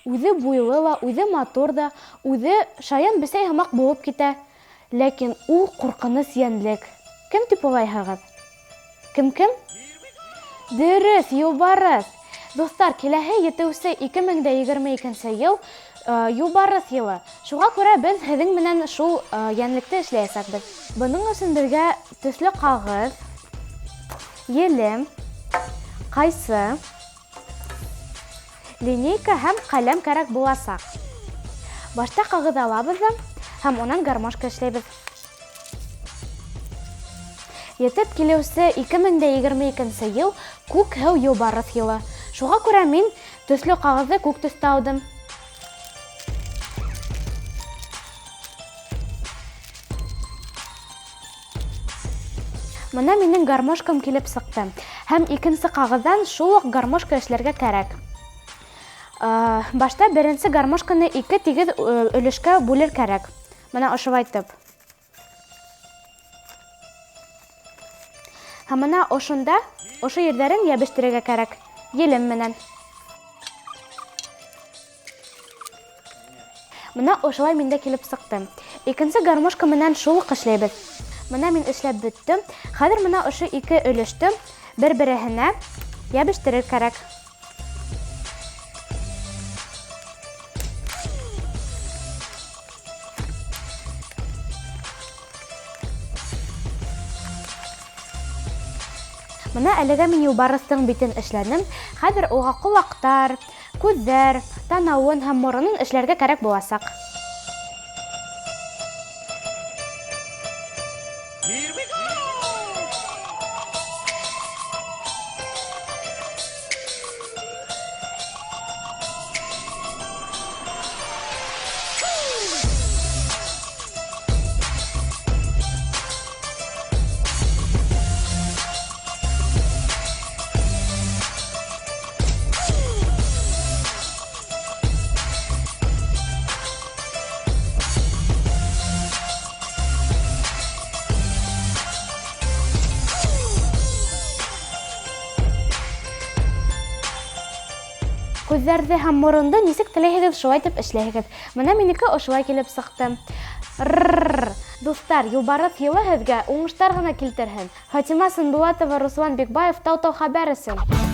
Үҙе буйлы ла, үҙе матур да, үҙе шаян бесәй һымаҡ булып китә. Ләкин ул ҡурҡыныс йәнлек. Кем тип уйлайһығыҙ? Кем? Дөрөҫ, юлбарыҫ. Дуҫтар, киләһе етеүсе 2022 йыл юлбарыҫ йылы. Шуға күрә беҙ һеҙҙең менән шул йәнлекте эшләйәсәкбеҙ. Бының өсөн беҙгә төслө ҡағыҙ, елем, ҡайсы, линейка һәм ҡәләм кәрәк буласаҡ. Башта ҡағыҙ алабыҙ ҙа һәм унан гармошка эшләйбеҙ. Етеп килеүсе 2022 йыл күк һыу юлбарыҫ йылы. Шуға күрә мин төслө ҡағыҙҙы күк төҫтә алдым. Мына минең гармошкам килеп сыҡты. Һәм икенсе ҡағыҙҙан шул уҡ гармошка эшләргә кәрәк. Башта беренсе гармошканы 2 тигеҙ өлөшкә бүлер кәрәк. Мына ошолайтып. Һәм мына ошонда, ошо ерҙәрен йәбештерергә кәрәк. Елем менән. Мына ошолай миндә килеп сыҡты. Икенсе гармошка менән шул уҡ эшләйбеҙ. Мына мин эшләп бөттөм. Хәҙер мына ошо 2 өлөштө бер-береһенә йәбештерер кәрәк. Мына әлегә мин юлбарыҫтың битен эшләнем. Хәҙер уға ҡолаҡтар, күҙҙәр, танауын һәм моронон эшләргә кәрәк буласаҡ. Күҙҙәрҙе һәм моронды нисек теләйһегеҙ, шулай итеп эшләйһегеҙ. Мына минеке ошолай килеп сыҡты. Дуҫтар, юлбарыҫ йылы һеҙгә уңыштар ғына килтерһен. Фатима Сынбулатова, Руслан Бикбаев, Тау-Тау хәбәр өсөн.